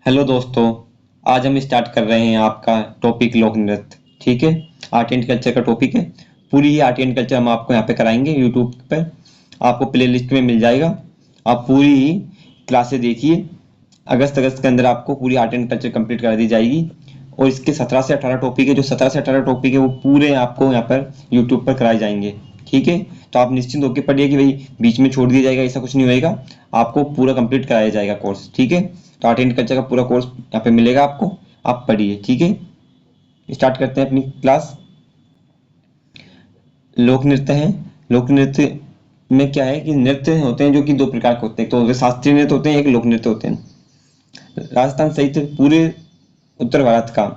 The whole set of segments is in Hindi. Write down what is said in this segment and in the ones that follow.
हेलो दोस्तों। आज हम स्टार्ट कर रहे हैं आपका टॉपिक लोक नृत्य। ठीक है, आर्ट एंड कल्चर का टॉपिक है। पूरी ही आर्ट एंड कल्चर हम आपको यहाँ पे कराएंगे यूट्यूब पर, आपको प्ले लिस्ट में मिल जाएगा। आप पूरी ही क्लासेस देखिए। अगस्त के अंदर आपको पूरी आर्ट एंड कल्चर कंप्लीट करा दी जाएगी। और इसके 17 से 18 टॉपिक है, जो 17 से 18 टॉपिक है वो पूरे आपको यहाँ पर यूट्यूब पर कराए जाएंगे। ठीक है, तो आप निश्चिंत होकर पढ़िए कि भाई बीच में छोड़ दिया जाएगा, ऐसा कुछ नहीं होएगा। आपको पूरा कंप्लीट कराया जाएगा कोर्स। ठीक है, तो आर्ट एंड कल्चर का पूरा कोर्स यहाँ पे मिलेगा आपको, आप पढ़िए। ठीक है, स्टार्ट करते हैं अपनी क्लास। लोक नृत्य है। लोक नृत्य में क्या है कि नृत्य होते हैं जो कि दो प्रकार के होते हैं। तो शास्त्रीय नृत्य होते हैं, एक लोक नृत्य होते हैं। राजस्थान सहित पूरे उत्तर भारत का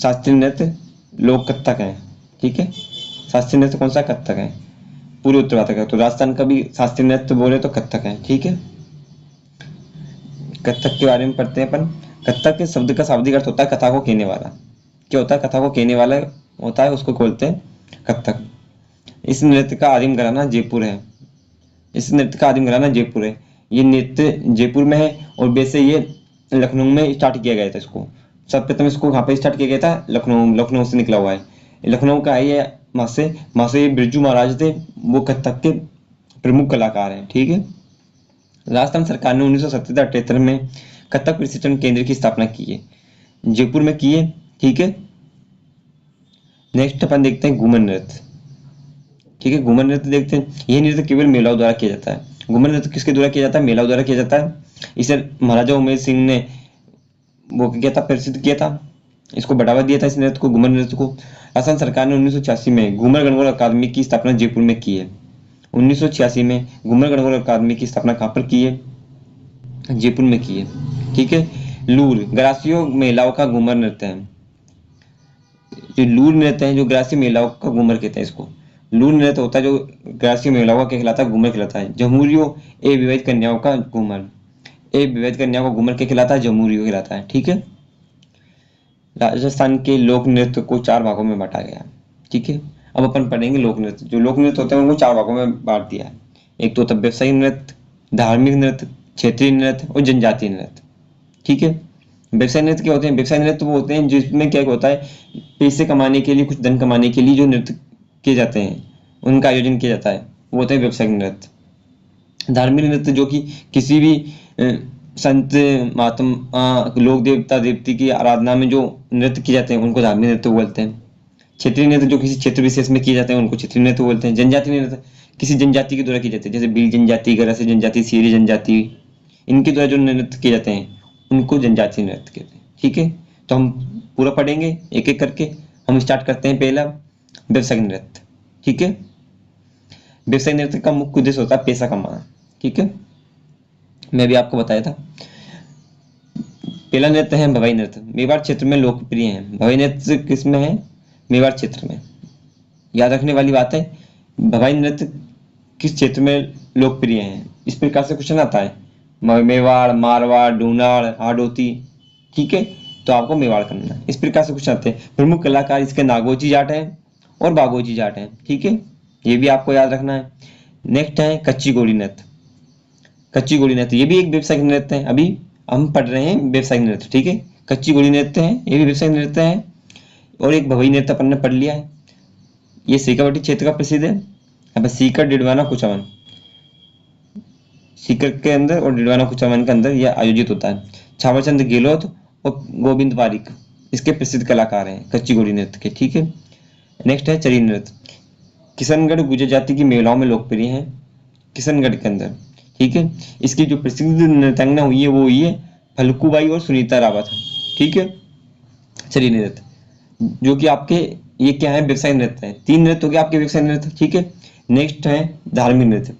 शास्त्रीय नृत्य लोक कथक है। ठीक है, शास्त्रीय नृत्य कौन सा? कथक है। पूरे उत्तर भारत का, तो राजस्थान का भी शास्त्रीय नृत्य बोले तो कथक है। ठीक है, कथक के बारे में पढ़ते हैं अपन। कथक के शब्द का शाब्दिक अर्थ होता है कथा को कहने वाला। क्या होता है? कथा को कहने वाला होता है, उसको बोलते हैं कथक। इस नृत्य का आदिम घराना जयपुर है। इस नृत्य का आदिम घराना जयपुर है। ये नृत्य जयपुर में है और वैसे ये लखनऊ में स्टार्ट किया गया था। इसको सर्वप्रथम इसको कहाँ पे स्टार्ट किया गया था? लखनऊ। लखनऊ से निकला हुआ है, लखनऊ का है ये। वहाँ से ये बिरजू महाराज थे, वो कथक के प्रमुख कलाकार हैं। ठीक है, राजस्थान सरकार ने 1977-78 में कथक प्रशिक्षण केंद्र की स्थापना की है, जयपुर में की है। ठीक है, नेक्स्ट अपन देखते हैं घूमर नृत्य। ठीक है, घूमर नृत्य देखते हैं। यह नृत्य केवल महिलाओं द्वारा किया जाता है। घूमर नृत्य किसके द्वारा किया जाता है? महिलाओं द्वारा किया जाता है। इसे महाराजा उमेर सिंह ने वो किया था, प्रसिद्ध किया था, इसको बढ़ावा दिया था इस नृत्य को, घूमर नृत्य को। राजस्थान सरकार ने 1986 में घूमर गणगौर अकादमी की स्थापना जयपुर में की है। 1986 में घूमर गणगौर अकादमी की स्थापना कहाँ पर की है? जयपुर में की है। ठीक है, लूर ग्रासीय महिलाओं का घूमर नृत्य है। जो लूर नृत्य है, जो ग्रासीय महिलाओं का घूमर कहते हैं इसको। लूर नृत्य होता है जो ग्रासीय महिलाओं का क्या कहलाता है? घूमर कहलाता है। जमुरियो ए विवाहित कन्याओं का घूमर। ए विवाहित कन्याओं का घूमर क्या कहलाता है? जमुरियो कहलाता है। ठीक है, राजस्थान के लोक नृत्य को 4 भागों में बांटा गया। ठीक है, अब अपन पढ़ेंगे लोक नृत्य। जो लोक नृत्य होते हैं उनको 4 भागों में बांट दिया है। एक तो होता है व्यवसायिक नृत्य, धार्मिक नृत्य, क्षेत्रीय नृत्य और जनजातीय नृत्य। ठीक है, व्यवसाय नृत्य क्या होते हैं? व्यवसाय नृत्य वो होते हैं जिसमें क्या होता है, पैसे कमाने के लिए, कुछ धन कमाने के लिए जो नृत्य किए जाते हैं, उनका आयोजन किया जाता है, वो होते हैं व्यवसायिक नृत्य। धार्मिक नृत्य जो कि किसी भी संत महात्मा, लोक देवता देवती की आराधना में जो नृत्य किए जाते हैं उनको धार्मिक नृत्य बोलते हैं। क्षेत्रीय नृत्य जो किसी क्षेत्र विशेष में किए जाते हैं उनको क्षेत्रीय नृत्य बोलते हैं। जनजातीय नृत्य किसी जनजाति के द्वारा किए जाते हैं, जैसे भील जनजाति, गरासी जनजाति, सीरी जनजाति, इनके द्वारा जो नृत्य किए जाते हैं उनको जनजातीय नृत्य कहते हैं। ठीक है, तो हम पूरा पढ़ेंगे एक एक करके। हम स्टार्ट करते हैं पहला व्यवसायिक नृत्य। ठीक है, व्यवसायिक नृत्य का मुख्य उद्देश्य होता है पैसा कमाना। ठीक है, मैं भी आपको बताया था। पहला नृत्य है भवाई नृत्य। मेवाड़ क्षेत्र में लोकप्रिय है। भवाई नृत्य किस में है? मेवाड़ क्षेत्र में। याद रखने वाली बात है, भवाई नृत्य किस क्षेत्र में लोकप्रिय है। इस प्रकार से क्वेश्चन आता है, मेवाड़, मारवाड़, ढूंढाड़, हाडोती। ठीक है, तो आपको मेवाड़ करना है। इस प्रकार से क्वेश्चन आते हैं। प्रमुख कलाकार इसके नागोजी जाट है और बागोजी जाट है। ठीक है, ये भी आपको याद रखना है। नेक्स्ट है कच्ची घोड़ी नृत्य। कच्ची घोड़ी नृत्य ये भी एक व्यवसायिक नृत्य है। अभी हम पढ़ रहे हैं व्यवसायिक नृत्य। ठीक है, कच्ची घोड़ी नृत्य है, ये भी व्यवसायिक नृत्य है। और एक भवाई नृत्य अपन ने पढ़ लिया है, ये सीकावटी क्षेत्र का प्रसिद्ध है। अब सीकर, डिडवाना, कुचामन, सीकर के अंदर और डिडवाना कुचामन के अंदर यह आयोजित होता है। छावरचंद गहलोत और गोविंद पारिक इसके प्रसिद्ध कलाकार हैं कच्ची घोड़ी नृत्य के। ठीक है, नेक्स्ट है चरी नृत्य। किशनगढ़ गुर्जर जाति की महिलाओं में लोकप्रिय है, किशनगढ़ के अंदर। ठीक है, इसकी जो प्रसिद्ध नृत्यांगना हुई है वो हुई है फल्गुबाई और सुनीता रावत। ठीक है, चरी नृत्य जो कि आपके ये क्या है? व्यवसाय नृत्य है। 3 नृत्य हो गए आपके व्यवसाय नृत्य। ठीक है, नेक्स्ट है धार्मिक नृत्य।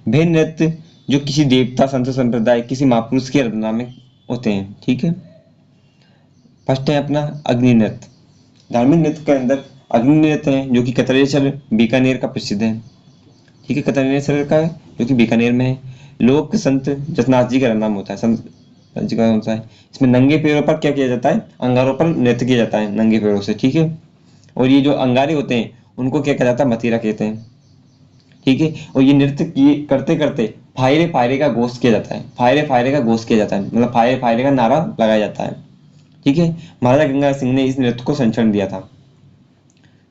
भेद नृत्य जो किसी देवता, संत संप्रदाय, किसी महापुरुष की आराधना में होते हैं। ठीक है, फर्स्ट है अपना अग्नि नृत्य। धार्मिक नृत्य के अंदर अग्नि नृत्य है जो कि कतरेसर बीकानेर का प्रसिद्ध है। ठीक है, कतरेसर का है जो कि बीकानेर में है। लोक संत जसनाथ जी का नाम होता है, संत जी का होता है। इसमें नंगे पैरों पर क्या किया जाता है? अंगारों पर नृत्य किया जाता है नंगे पैरों से। ठीक है, और ये जो अंगारे होते हैं उनको क्या कहा जाता है? मतीरा कहते हैं। ठीक है, और ये नृत्य किए करते करते फायरे फायरे का घोष किया जाता है, फायरे फायरे का घोष किया जाता है, मतलब फायरे फायरे का नारा लगाया जाता है। ठीक है, महाराजा गंगा सिंह ने इस नृत्य को संरक्षण दिया था।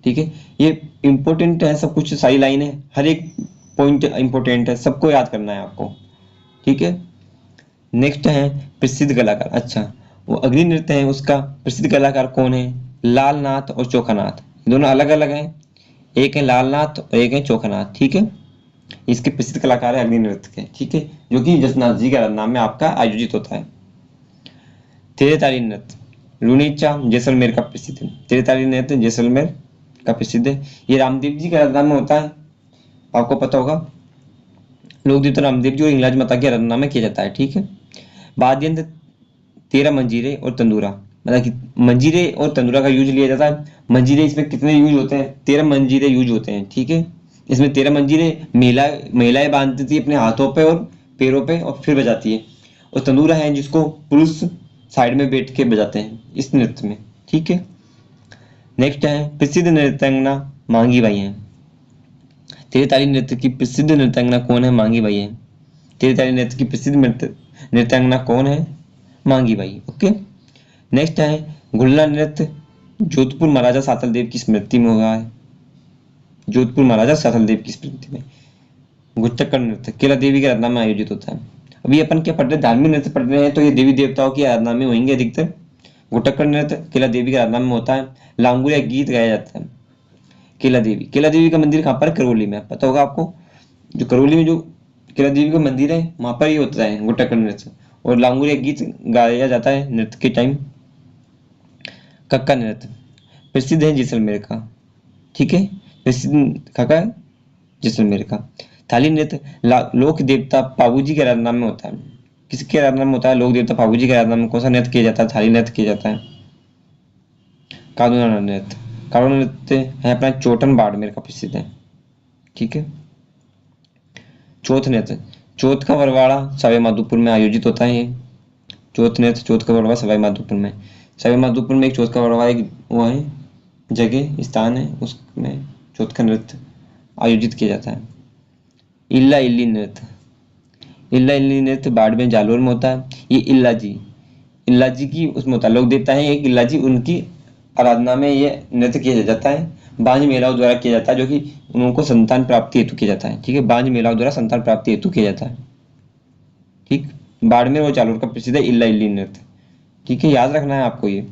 ठीक है, ये इंपॉर्टेंट है सब कुछ, सारी लाइनें, हर एक पॉइंट इंपॉर्टेंट है, सबको याद करना है आपको। ठीक है, नेक्स्ट है प्रसिद्ध कलाकार। अच्छा, वो अग्नि नृत्य है, उसका प्रसिद्ध कलाकार कौन है? लालनाथ और चोखानाथ, दोनों अलग अलग हैं, एक है लालनाथ और एक है चोखानाथ। ठीक है, इसके प्रसिद्ध कलाकार है अग्नि नृत्य के। ठीक है, जो कि जसनाथ जी के नाम में आपका आयोजित होता है। तेरे तारी नृत्य लुनीचा जैसलमेर का प्रसिद्ध है। तेरे तारी नृत्य जैसलमेर का प्रसिद्ध है। ये रामदेव जी के आराधना में होता है, आपको पता होगा। लोक देवता रामदेव जी और हिंगलाज माता की आराधना में किया जाता है। ठीक है, वाद्य यंत्र 13 मंजीरे और तंदूरा, मतलब कि मंजीरे और तंदूरा का यूज लिया जाता है। मंजीरे इसमें कितने यूज होते हैं? 13 मंजीरे यूज होते हैं। ठीक है, इसमें 13 मंजीरे महिलाएं बांधती थी अपने हाथों पे और पैरों पे और फिर बजाती है। और तंदूरा है जिसको पुरुष साइड में बैठ के बजाते हैं इस नृत्य में। ठीक है, नेक्स्ट है प्रसिद्ध नृत्यांगना मांगी बाई है। तेरे ताली नृत्य की प्रसिद्ध नृत्यांगना कौन है? मांगी बाई है। तेरे ताली नृत्य की प्रसिद्ध नृत्यांगना कौन है? मांगी बाई। ओके, नेक्स्ट है गुल्ला नृत्य, जोधपुर महाराजा सातल देव की स्मृति में हुआ है। जोधपुर महाराजा सातल देव की स्मृति में। गुच्चक्कर नृत्य केला देवी की आराधना में आयोजित होता है। अभी अपन क्या पढ़ रहे हैं? धार्मिक नृत्य पढ़ रहे हैं, तो ये देवी देवताओं की आराधना में होंगे अधिकतर। गुटक्कर नृत्य केला देवी की आराधना में होता है। लांगुरिया गीत गाया जाता है। केला देवी का मंदिर कहाँ पर है? करौली में, पता होगा आपको। जो करौली में जो केला देवी का मंदिर है वहां पर ही होता है गुटक्कर नृत्य, और लांगुरिया गीत गाया जाता है नृत्य के टाइम। कक्का नृत्य प्रसिद्ध है जैसलमेर का। ठीक है, प्रसिद्ध कक्का है जैसलमेर का। थाली नृत्य लोक देवता पाबूजी के आराधना में होता है। किसके आराधना में होता है? लोक देवता पाबूजी के आराधना में कौन सा नृत्य किया जाता है? थाली नृत्य किया जाता है। कानूना नृत्य, कानूना नृत्य है अपना चोटन बाड़मेर का प्रसिद्ध है। ठीक है, चौथ नृत्य चौथ का बरवाड़ा सवाई माधोपुर में आयोजित होता है। चौथ नृत्य चौथ का बरवा सवाई माधोपुर में। सवाई माधोपुर में एक चौथ का बरवा एक वो है जगह स्थान है, उसमें चौथ का नृत्य आयोजित किया जाता है। इल्ला इल्ली नृत्य, इल्ला इल्ली नृत्य बाड़मेर जालोर में होता है। ये इल्ला जी की उसमें होता है, लोक देवता है एक इल्ला जी, उनकी आराधना में ये नृत्य किया जाता है। बांझ महिलाओं द्वारा किया जाता है, जो कि उनको संतान प्राप्ति हेतु किया जाता है। ठीक है, बांझ महिलाओं द्वारा संतान प्राप्ति हेतु किया जाता है। ठीक, बाड़मेर और जालोर का प्रसिद्ध है इल्ला इल्ली नृत्य। ठीक है, याद रखना है आपको ये।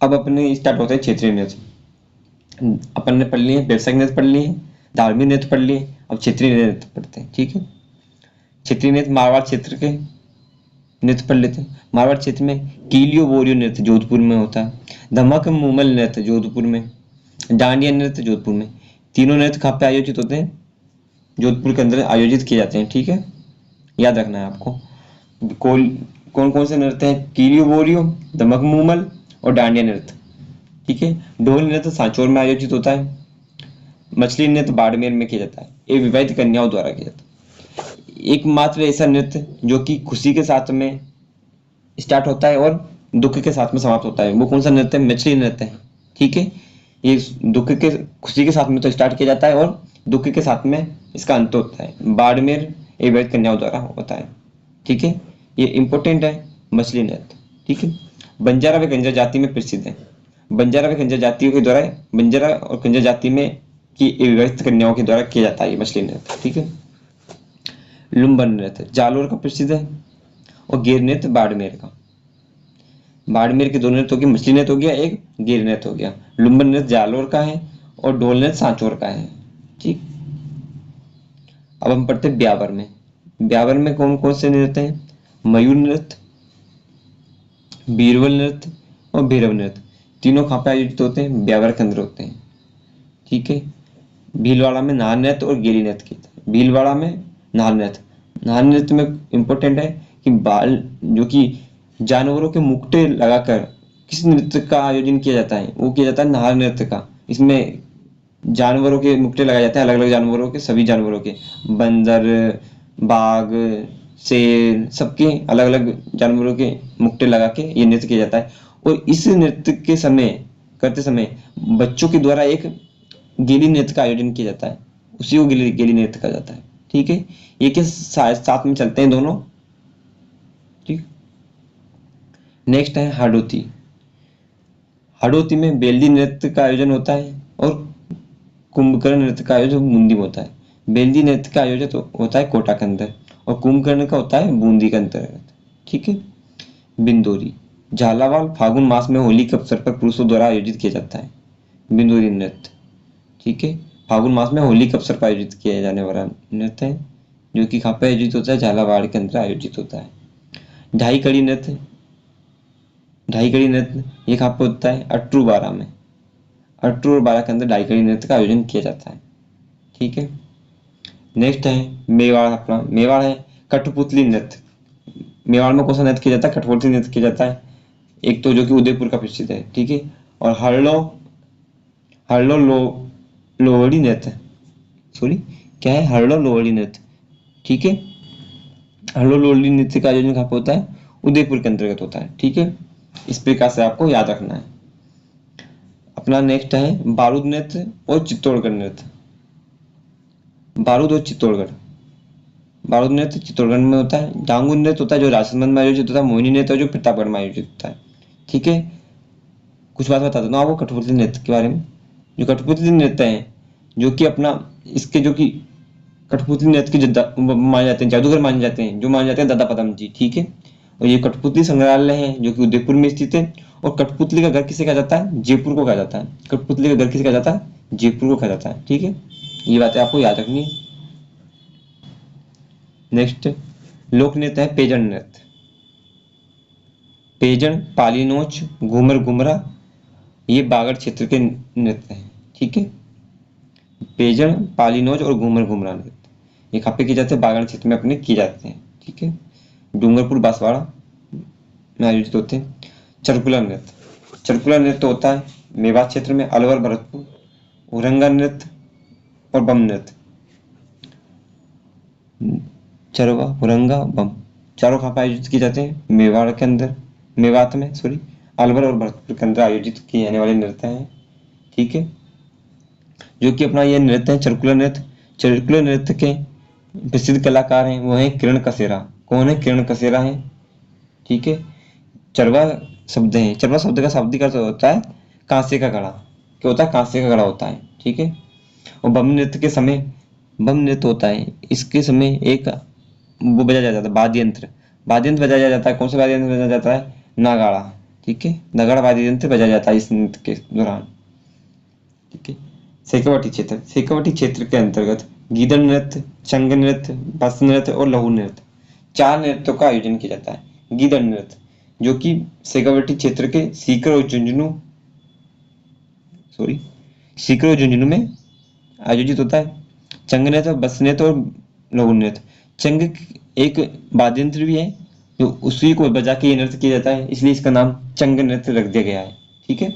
अब अपने स्टार्ट होते हैं क्षेत्रीय नृत्य। अपन ने पढ़ लिए व्यवसायिक नृत्य पढ़ लिए, धार्मिक नृत्य पढ़ लिए, अब क्षेत्रीय नृत्य पढ़ते हैं। ठीक है, क्षेत्रीय नृत्य मारवाड़ क्षेत्र के नृत्य पढ़ लेते हैं। मारवाड़ क्षेत्र में कीलियो बोरियो नृत्य जोधपुर में होता है। धमक मूमल नृत्य जोधपुर में। डांडिया नृत्य जोधपुर में। तीनों नृत्य कहाँ पे आयोजित होते हैं? जोधपुर के अंदर आयोजित किए जाते हैं। ठीक है, याद रखना है आपको। कौन कौन से नृत्य हैं? कीलियो बोरियो, धमक मूमल और डांडिया नृत्य। ठीक है, ढोल नृत्य सांचौर में आयोजित होता है। मछली नृत्य बाड़मेर में किया जाता है। ये विवाहित कन्याओं द्वारा किया जाता है। एकमात्र ऐसा नृत्य जो कि खुशी के साथ में स्टार्ट होता है और दुख के साथ में समाप्त होता है, वो कौन सा नृत्य है? मछली नृत्य है। ठीक है, ये दुख के खुशी के साथ में तो स्टार्ट किया जाता है और दुख के साथ में इसका अंत होता है। बाड़मेर विवाहित कन्याओं द्वारा होता है। ठीक है, ये इंपॉर्टेंट है मछली नृत्य। ठीक है, बंजारा व कंजर जाति में प्रसिद्ध है। बंजारा व कंजर जातियों के द्वारा, बंजारा और कंजर जाति में की विवाहित कन्याओं के द्वारा किया जाता है ये मछली नृत्य। ठीक है, लुम्बन नृत्य जालोर का प्रसिद्ध है और गेर नृत्य बाड़मेर का। बाड़मेर के दो नृत्य हो गए, मछली नृत्य हो गया, एक गेर नृत्य हो गया। लुम्बन नृत्य जालोर का है और ढोल नृत्य सांचौर का है। ठीक, अब हम पढ़ते हैं ब्यावर में। ब्यावर में कौन कौन से नृत्य हैं? मयूर नृत्य, बीरबल नृत्य और भैरव नृत्य। तीनों कहाँ पे आयोजित होते हैं? ब्यावर के अंदर होते हैं। ठीक है, भीलवाड़ा में नार नृत्य और गेरी नृत्य किया जाता है। भीलवाड़ा में नार नृत्य, नार नृत्य में इंपॉर्टेंट है कि बाल जो कि जानवरों के मुकुटे लगाकर किस नृत्य का आयोजन किया जाता है? वो किया जाता है नार नृत्य का। इसमें जानवरों के मुकुटे लगाए जाते हैं, अलग अलग जानवरों के, सभी जानवरों के, बंदर, बाघ, शेर, सबके अलग अलग जानवरों के मुकुटे लगा के ये नृत्य किया जाता है। और इस नृत्य के समय करते समय बच्चों के द्वारा एक गेली नृत्य का आयोजन किया जाता है, उसी को गेली नृत्य कहा जाता है। ठीक है, ये के साथ में चलते हैं दोनों। ठीक, नेक्स्ट है हाडोती। हाडोती में बेल्दी नृत्य का आयोजन होता है और कुंभकर्ण नृत्य का आयोजन बूंदी में होता है। बेल्दी नृत्य का आयोजन होता है कोटा के अंदर और कुंभकर्ण का होता है बूंदी के अंतर्गत। ठीक है, बिंदोरी। झालावाड़ फागुन मास में होली के अवसर पर पुरुषों द्वारा आयोजित किया जाता है बिंदोरी नृत्य। ठीक है, फागुन मास में होली के अवसर पर आयोजित किया जाने वाला नृत्य है, जो कि कहाँ पे आयोजित होता है, झालावाड़ के अंदर आयोजित होता है। ढाई कड़ी नृत्य। ढाई कड़ी नृत्य ये कहाँ पे होता है, अट्रू बारा में। अट्रू और बारा के अंदर ढाई कड़ी नृत्य का आयोजन किया जाता है। ठीक है, नेक्स्ट है मेवाड़। अपना मेवाड़ है कठपुतली नृत्य। मेवाड़ में कौन सा नृत्य किया जाता है, कठपुतली नृत्य किया जाता है। एक तो जो कि उदयपुर का प्रसिद्ध है। ठीक है, और हरलो हरलो लो लोहड़ी नृत्य, सॉरी क्या है, हरलो लोहड़ी नृत्य। ठीक है, हरलो लोहड़ी नृत्य का आयोजन कहाँ पे होता है, उदयपुर के अंतर्गत होता है। ठीक है, इस प्रकार से आपको याद रखना है। अपना नेक्स्ट है बारूद नृत्य और चित्तौड़गढ़ नृत्य। बारूद और चित्तौड़गढ़। बारूद नृत्य चित्तौड़गढ़ में होता है। डांगुर नृत्य होता है जो राजसमंद में आयोजित होता है। मोहिनी नृत्य जो प्रतापगढ़ में आयोजित होता है। ठीक है, कुछ बात बता देता हूँ आपको कठपुतली नृत्य के बारे में। जो कठपुतली नृत्य है, जो कि अपना इसके जो कि कठपुतली नृत्य की माने जाते हैं, जादूगर माने जाते हैं, जो माने जाते हैं दादा पदम जी। ठीक है, और ये कठपुतली संग्रहालय है जो कि उदयपुर में स्थित है। और कठपुतली का घर किसे कहा जाता है, जयपुर को कहा जाता है। कठपुतली का घर किसे कहा जाता है, जयपुर को कहा जाता है। ठीक है, ये बातें आपको याद रखनी है। नेक्स्ट लोक नृत्य है पेजन नृत्य। पेजन, पालीनोच, घूमर घुमरा, ये बागड़ क्षेत्र के नृत्य हैं। ठीक है, पेजन, पालीनोच और घूमर घुमरा नृत्य ये कहाँ पे किए जाते हैं, बागड़ क्षेत्र में अपने किए जाते हैं। ठीक है, डूंगरपुर बांसवाड़ा में आयोजित होते हैं। चरकुला नृत्य। चरकुला नृत्य होता है मेवात क्षेत्र में, अलवर, भरतपुर। उरंगा नृत्य और बम नृत्य। चरवा, उरंगा, बम चारों कहाँ पे आयोजित किए जाते हैं, मेवाड़ के अंदर, मेवात में सॉरी, अलवर और भरतपुर के अंदर आयोजित किए जाने वाले नृत्य हैं। ठीक है, जो कि अपना ये नृत्य है चरकुला नृत्य। चरकुला नृत्य के प्रसिद्ध कलाकार हैं वो हैं किरण कसेरा। कौन है, किरण कसेरा है। ठीक है, चरवा शब्द है, चरवा शब्द का शाब्दिक अर्थ होता है कांसे का घड़ा। क्या होता है, कांसे का घड़ा होता है। ठीक है, और बम नृत्य के समय, बम नृत्य होता है इसके समय एक वो बजाया जाता है वाद्य यंत्र। वाद्य यंत्र बजाया जाता है, कौन सा वाद्य यंत्र बजाया जाता है, नगाड़ा। ठीक है, नगाड़ा वाद्य यंत्र बजाया जाता है इस नृत्य के दौरान। ठीक है, शेखावटी क्षेत्र। शेखावटी क्षेत्र के अंतर्गत गीदड़ नृत्य, चंग नृत्य, बस नृत्य और लहू नृत्य, चार नृत्यों का आयोजन किया जाता है। गीदड़ नृत्य जो कि शेखावटी क्षेत्र के सीकर और झुंझुनू सीकर और झुंझुनू में आयोजित होता है। चंग नृत्य, बस नृत्य और लहू नृत्य। चंग एक वाद्य यंत्र भी है जो उसी को बजा के ये नृत्य किया जाता है, इसलिए इसका नाम चंग नृत्य रख दिया गया है। ठीक है,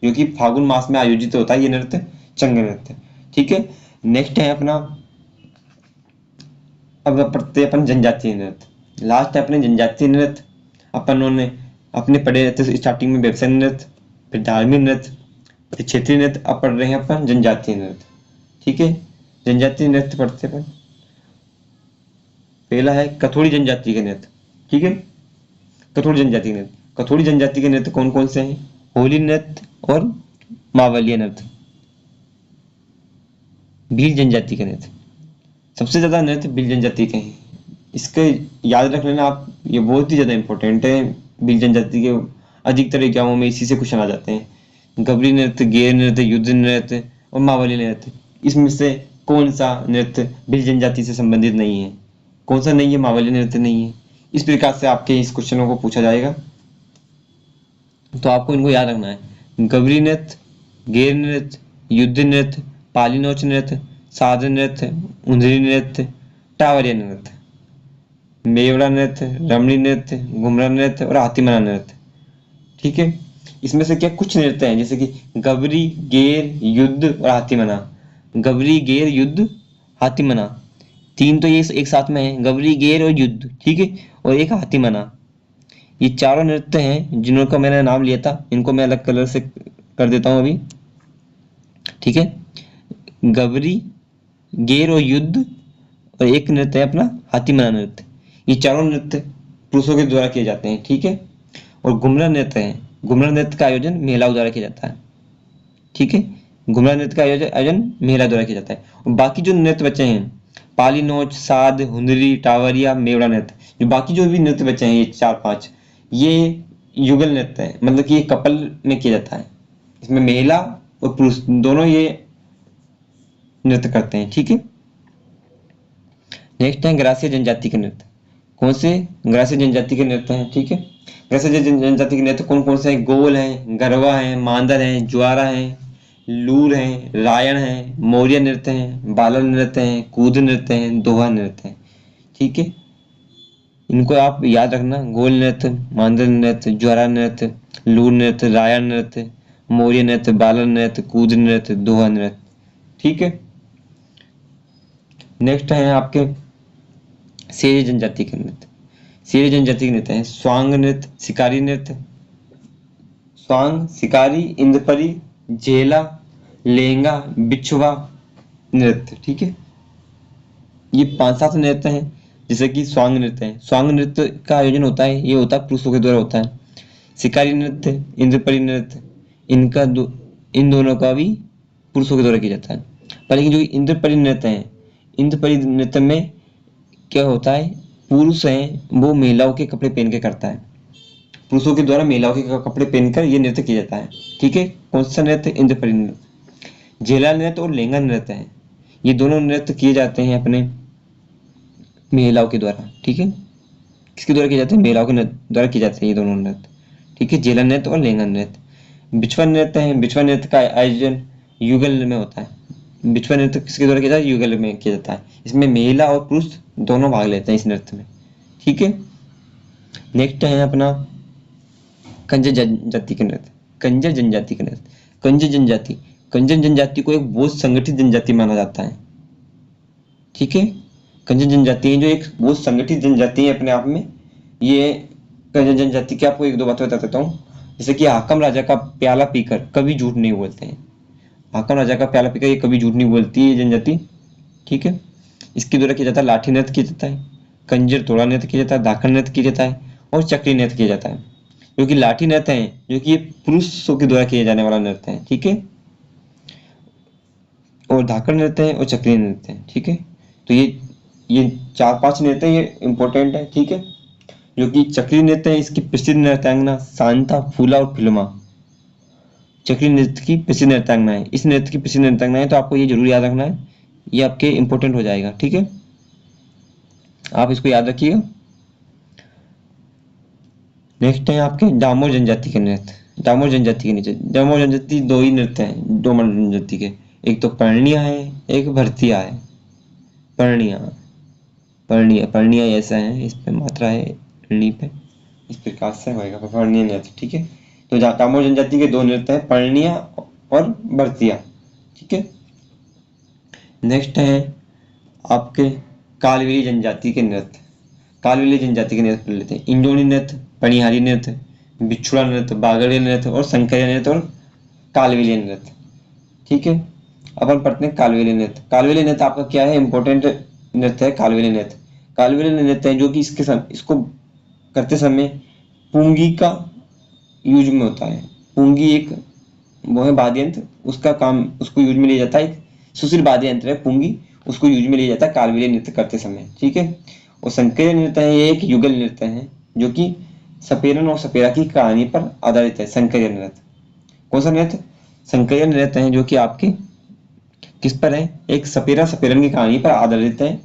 जो कि फागुन मास में आयोजित होता है ये नृत्य, चंग नृत्य। ठीक है, नेक्स्ट है अपना, अब पढ़ते अपन जनजातीय नृत्य। लास्ट है अपने जनजातीय नृत्य। अपन ने अपने पढ़े रहते स्टार्टिंग में व्यवसाय नृत्य, फिर धार्मिक नृत्य, फिर क्षेत्रीय नृत्य, अब पढ़ रहे हैं अपन जनजातीय नृत्य। ठीक है, जनजातीय नृत्य पढ़ते अपन। पहला है कथोड़ी जनजाति के नृत्य। ठीक है, कथोड़ी जनजाति के नृत्य। कथोड़ी जनजाति के नृत्य कौन कौन से हैं, होली नृत्य और मावलिया नृत्य। भील जनजाति के नृत्य, सबसे ज्यादा नृत्य भील जनजाति के हैं, इसके याद रख लेना आप, ये बहुत ही ज्यादा इंपॉर्टेंट है। भील जनजाति के अधिकतर एग्जामों में इसी से क्वेश्चन आ जाते हैं। गबरी नृत्य, गेर नृत्य, युद्ध नृत्य और मावली नृत्य, इसमें से कौन सा नृत्य भील जनजाति से संबंधित नहीं है, कौन सा नहीं है, मावली नृत्य नहीं है। इस प्रकार से आपके इस क्वेश्चनों को पूछा जाएगा, तो आपको इनको याद रखना है। गबरी नृत्य, गेर नृत्य, युद्ध नृत्य, पालीनोच नृत्य, साध नृत्य, उंधरी नृत्य, टावरिया नृत्य, मेवड़ा नृत्य, रमणी नृत्य, घुमरा नृत्य और हाथीमना नृत्य। ठीक है, इसमें से क्या कुछ नृत्य हैं जैसे कि गबरी, गेर, युद्ध और हाथीमना। गबरी, गेर, युद्ध, हाथीमना, तीन तो ये एक साथ में है, गबरी, गेर और युद्ध। ठीक है, और एक हाथीमना। ये चारों नृत्य हैं जिनका मैंने नाम लिया था, इनको मैं अलग कलर से कर देता हूं अभी। ठीक है, गबरी, गेर और युद्ध, और एक नृत्य है अपना हाथीमना नृत्य। ये चारों नृत्य पुरुषों के द्वारा किए जाते हैं, ठीक है। और घुमरा नृत्य है, घुमरा नृत्य का आयोजन महिलाओं द्वारा किया जाता है, ठीक है। घुमरा नृत्य का आयोजन महिला द्वारा किया जाता है। और बाकी जो नृत्य बचे हैं, पाली नोच, साध, हुंदरी, टावरिया, मेवड़ा नृत्य, जो बाकी जो भी नृत्य बचे हैं ये 4-5, ये युगल नृत्य है, मतलब कि ये कपल में किया जाता है। इसमें महिला और पुरुष दोनों ये नृत्य करते हैं, ठीक है। नेक्स्ट है ग्रासीय जनजाति के नृत्य। कौन से ग्रासीय जनजाति के नृत्य हैं, ठीक है। ग्रासीय जनजाति के नृत्य कौन कौन से हैं? गोल है, गरबा है, मांदर है, ज्वारा है, लूर है, रायण है, मौर्य नृत्य है, बालर नृत्य है, कूद नृत्य है, दोहा नृत्य है, ठीक है। इनको आप याद रखना, गोल नृत्य, मांदर नृत्य, ज्वारा नृत्य, लूर नृत्य, रायण नृत्य, मौर्य नृत्य, बालर नृत्य, कूद नृत्य, दोहा नृत्य, ठीक है। नेक्स्ट है आपके शेरी जनजाति के नृत्य। शेरी जनजाति के नृत्य है स्वांग नृत्य, शिकारी नृत्य, स्वांग, शिकारी, इंद्रपरी, झेला, लेंगा, बिछुआ नृत्य, ठीक है। ये 5-7 नृत्य हैं। जैसे कि स्वांग नृत्य है, स्वांग नृत्य का आयोजन होता है, ये होता है पुरुषों के द्वारा होता है। शिकारी नृत्य, इंद्रपरी नृत्य, इन दोनों का भी पुरुषों के द्वारा किया जाता है। पर लेकिन जो इंद्रपरी नृत्य है, इंद्रपरी नृत्य में क्या होता है, पुरुष हैं वो महिलाओं के कपड़े पहन के करता है, पुरुषों के द्वारा महिलाओं के कपड़े पहनकर ये नृत्य किया जाता है, ठीक है। कौन सा नृत्य? इंद्रपरी नृत्य। झेला नृत्य और लेंगा नृत्य है, ये दोनों नृत्य किए जाते हैं अपने महिलाओं के द्वारा, ठीक है। किसके द्वारा किए जाते हैं? महिलाओं के द्वारा किए जाते हैं ये दोनों नृत्य, ठीक है। झेला नृत्य और लेंगा नृत्य। बिछुआ नृत्य है, बिछुआ नृत्य का आयोजन युगल में होता है। बिछुआ नृत्य किसके द्वारा किया जाता है? युगल में किया जाता है। इसमें महिला और पुरुष दोनों भाग लेते हैं इस नृत्य में, ठीक है। नेक्स्ट है अपना कंजर जनजाति के नृत्य। कंजर जनजाति के नृत्य। कंजर जनजाति को एक बहुत संगठित जनजाति माना जाता है, ठीक है। कंजर जनजाति है जो एक बहुत संगठित जनजाति है अपने आप में। ये कंजर जनजाति की आपको 1-2 बातें बता देता हूँ। जैसे कि हाकम राजा का प्याला पीकर कभी झूठ नहीं बोलते हैं। हाकम राजा का प्याला पीकर ये कभी झूठ नहीं बोलती है जनजाति, ठीक है। इसके द्वारा किया जाता है लाठी नृत्य किया जाता है, कंजर तोड़ा नृत्य किया जाता है, धाकड़ नृत्य किया जाता है और चक्री नृत्य किया जाता है। जो कि लाठी नृत्य है, जो कि ये पुरुषों के द्वारा किया जाने वाला नृत्य है, ठीक है। और धाकड़ नृत्य है और चक्री नृत्य है, ठीक है। तो ये 4-5 नृत्य ये इंपॉर्टेंट है, ठीक है। जो कि चक्री नृत्य है, इसकी प्रसिद्ध नृत्यांगना शांता, फूला और फिल्मा चक्री नृत्य की प्रसिद्ध नृत्यांगना है। इस नृत्य की प्रसिद्ध नृत्यांगना है, तो आपको ये जरूर याद रखना है, ये आपके इंपॉर्टेंट हो जाएगा, ठीक है। आप इसको याद रखिएगा। नेक्स्ट है आपके डामोर जनजाति के नृत्य। डामोर जनजाति के नीचे, डामोर जनजाति 2 ही नृत्य हैं डामोर जनजाति के, एक तो पर्णिया है, एक भरतिया है। पर्णिया ऐसा है, इस पे मात्रा है णी पे, इस प्रकार से होएगा पर्णिया नृत्य, ठीक है। तो डामोर जनजाति के 2 नृत्य हैं, पर्णिया और भरतिया, ठीक है। नेक्स्ट है आपके कालवेली जनजाति के नृत्य। कालवेली जनजाति के नृत्य लेते हैं। इंजोनी नृत्य, पनिहारी नृत्य, बिछुड़ा नृत्य, बागड़िया नृत्य और संकरिया नृत्य और कालवेली नृत्य, ठीक है। अपन पढ़ते हैं कालवेली नृत्य। कालवेली नृत्य आपका क्या है? इंपॉर्टेंट नृत्य है कालवेली नृत्य। कालवेली नृत्य है जो कि इसको करते समय पुंगी का यूज में होता है। पुंगी एक वो है वाद्य यंत्र, उसका काम उसको यूज में लिया जाता है। एक सुशील वाद्य यंत्र है पुंगी, उसको यूज में लिया जाता है कालवेली नृत्य करते समय, ठीक है। और संकरिया नृत्य है, ये एक युगल नृत्य है जो कि सपेरन और सपेरा की कहानी पर आधारित है। संकरिया नृत्य कौन सा नृत्य? संकरिया नृत्य है जो कि आपके किस पर है? एक सपेरा सपेरन की कहानी पर आधारित है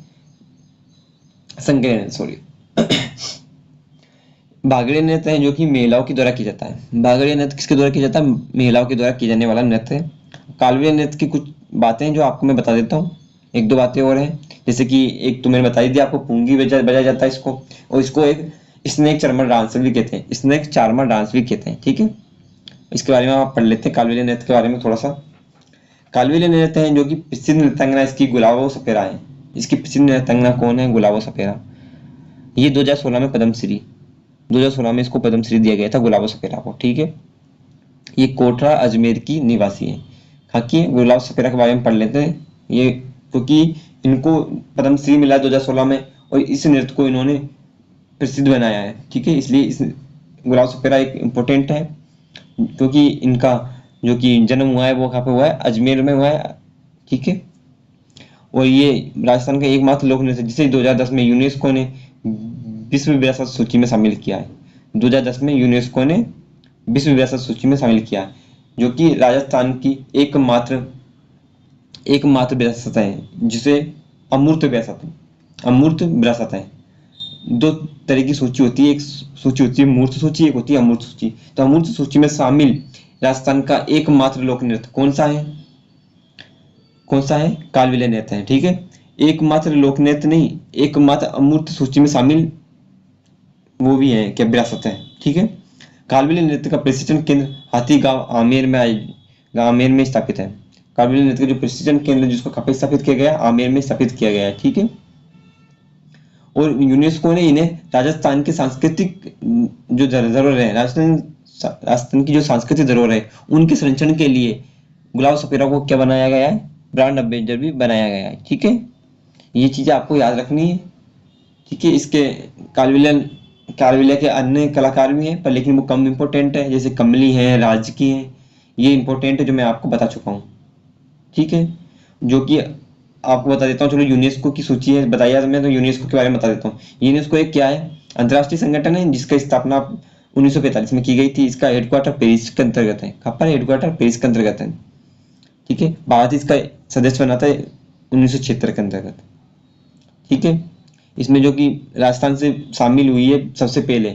संकरिया नृत्य, सॉरी। बागड़िया नृत्य है जो कि महिलाओं के द्वारा किया जाता है। बागड़िया नृत्य किसके द्वारा किया जाता है? महिलाओं के द्वारा किया जाने वाला नृत्य है। कालवेली नृत्य की कुछ बातें जो आपको मैं बता देता हूँ, 1-2 बातें और हैं। जैसे कि एक तो मैंने बताई थी आपको, पुंगी बजाया जाता है इसको, और इसको एक स्नेक चार्मर डांस भी कहते हैं, स्नेक चार्मर डांस भी कहते हैं, ठीक है। इसके बारे में आप पढ़ लेते हैं कालवेली नृत्य के बारे में थोड़ा सा। कालवेली नृत्य है जो कि प्रसिद्ध नृत्यांगना इसकी गुलाबो सपेरा है। इसकी प्रसिद्ध नृत्यांगना कौन है? गुलाबो सपेरा। ये 2016 में पद्मश्री, 2016 में इसको पद्मश्री दिया गया था गुलाबो सपेरा को, ठीक है। ये कोटरा अजमेर की निवासी है। बाकी गुलाब सपेरा के बारे में पढ़ लेते हैं, ये क्योंकि इनको पद्मश्री मिला 2016 में, और इस नृत्य को इन्होंने प्रसिद्ध बनाया है। ठीक है, इसलिए इस गुलाब सपेरा एक इम्पोर्टेंट है, क्योंकि इनका जो कि जन्म हुआ है वो कहाँ पे हुआ है, अजमेर में हुआ है। ठीक है, और ये राजस्थान का एकमात्र लोक नृत्य जिसे 2010 में यूनेस्को ने विश्व विरासत सूची में शामिल किया है। 2010 में यूनेस्को ने विश्व विरासत सूची में शामिल किया है, जो कि राजस्थान की एकमात्र विरासत है जिसे अमूर्त विरासत है। दो तरह की सूची होती है, एक सूची होती है मूर्त सूची, एक होती है अमूर्त सूची। तो अमूर्त सूची में शामिल राजस्थान का एकमात्र लोक नृत्य कौन सा है? कालबेलिया नृत्य है। ठीक है, एकमात्र लोक नृत्य नहीं, एकमात्र अमूर्त सूची में शामिल वो भी है क्या, विरासत है। ठीक है, कालबेलिया नृत्य का प्रशिक्षण केंद्र हाथीगांव आमेर में स्थापित है। कालबेलिया नृत्य का जो प्रशिक्षण केंद्र जिसको कहाँ पे स्थापित किया गया, आमेर में स्थापित किया गया है। ठीक है, और यूनेस्को ने इन्हें राजस्थान की सांस्कृतिक जो धरोहर है, राजस्थान की जो सांस्कृतिक धरोहर है उनके संरक्षण के लिए गुलाब सपेरा को क्या बनाया गया है, ब्रांड एम्बेसडर भी बनाया गया है। ठीक है, ये चीजें आपको याद रखनी है। ठीक है, इसके कालबेलिया के अन्य कलाकार भी हैं, पर लेकिन वो कम इम्पोर्टेंट है, जैसे कमली है, राज की है, ये इम्पोर्टेंट है जो मैं आपको बता चुका हूँ। ठीक है, जो कि आपको बता देता हूँ। चलो, यूनेस्को की सूची है बताइए मैं, तो यूनेस्को के बारे में बता देता हूँ। यूनेस्को एक क्या है, अंतर्राष्ट्रीय संगठन है जिसकी स्थापना 1945 में की गई थी। इसका हेडक्वार्टर पेरिस के अंतर्गत है। कहाँ पर? हेडक्वार्टर पेरिस के अंतर्गत है। ठीक है, भारत इसका सदस्य बना था 1976 के अंतर्गत। ठीक है, इसमें जो कि राजस्थान से शामिल हुई है सबसे पहले,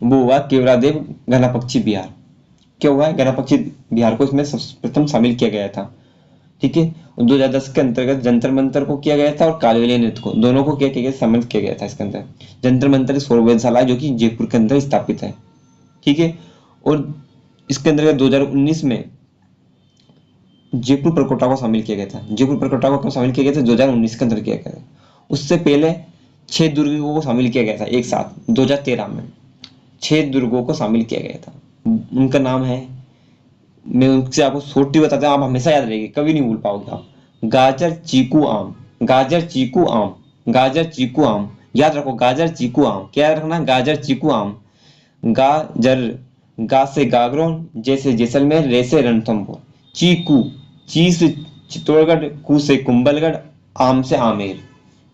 वो हुआ केवरादेव गणापक्षी बिहार। क्या हुआ है, गणापक्षी बिहार को इसमें प्रथम शामिल किया गया था। ठीक है, 2010 के अंतर्गत जंतर मंतर को किया गया था, और कालबेलिया नृत्य को, दोनों को क्या किया गया, शामिल किया गया था इसके अंदर। जंतर मंतर सौर वेधशाला जो कि जयपुर के अंदर स्थापित है। ठीक है, और इसके अंतर्गत 2019 में जयपुर प्रकोटा को शामिल किया गया था। जयपुर प्रकोटा को शामिल किया गया था 2019 के अंदर किया गया था। उससे पहले 6 दुर्गों को शामिल किया गया था एक साथ 2013 में। 6 दुर्गों को शामिल किया गया था, उनका नाम है, मैं उनसे आपको छोटी बताता हूँ, आप हमेशा याद रहेगी, कभी नहीं भूल पाओगे आप। गाजर चीकू आम, गाजर चीकू आम, गाजर चीकू आम, याद रखो, गाजर चीकू आम। क्या याद रखना, गाजर चीकू आम। गाजर, गा से गागरोन, जैसे जैसलमेर, रे से रणथंभौर। चीकू, ची से चित्तौड़गढ़, कू से कुंभलगढ़, आम से आमेर।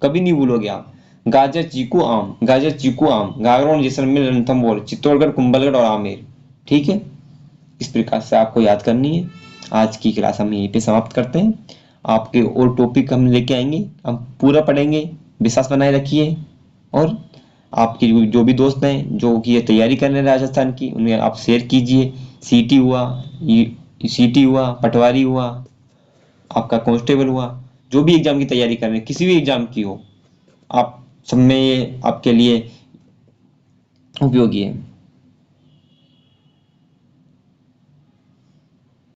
कभी नहीं भूलोगे आप। गाजर चीकू आम, गाजर चीकू आम, गागरोन, जैसलमेर, रणथंभौर, चित्तौड़गढ़, कुंभलगढ़ और आमेर। ठीक है, इस प्रकार से आपको याद करनी है। आज की क्लास हम यहीं पे समाप्त करते हैं। आपके और टॉपिक हम लेके आएंगे, हम पूरा पढ़ेंगे। विश्वास बनाए रखिए, और आपके जो भी दोस्त हैं जो कि ये तैयारी कर रहे हैं राजस्थान की, उन्हें आप शेयर कीजिए। सीटी हुआ, सीटी हुआ, पटवारी हुआ, आपका कांस्टेबल हुआ, जो भी एग्जाम की तैयारी कर रहे हैं, किसी भी एग्जाम की हो, आप सब में ये आपके लिए उपयोगी है।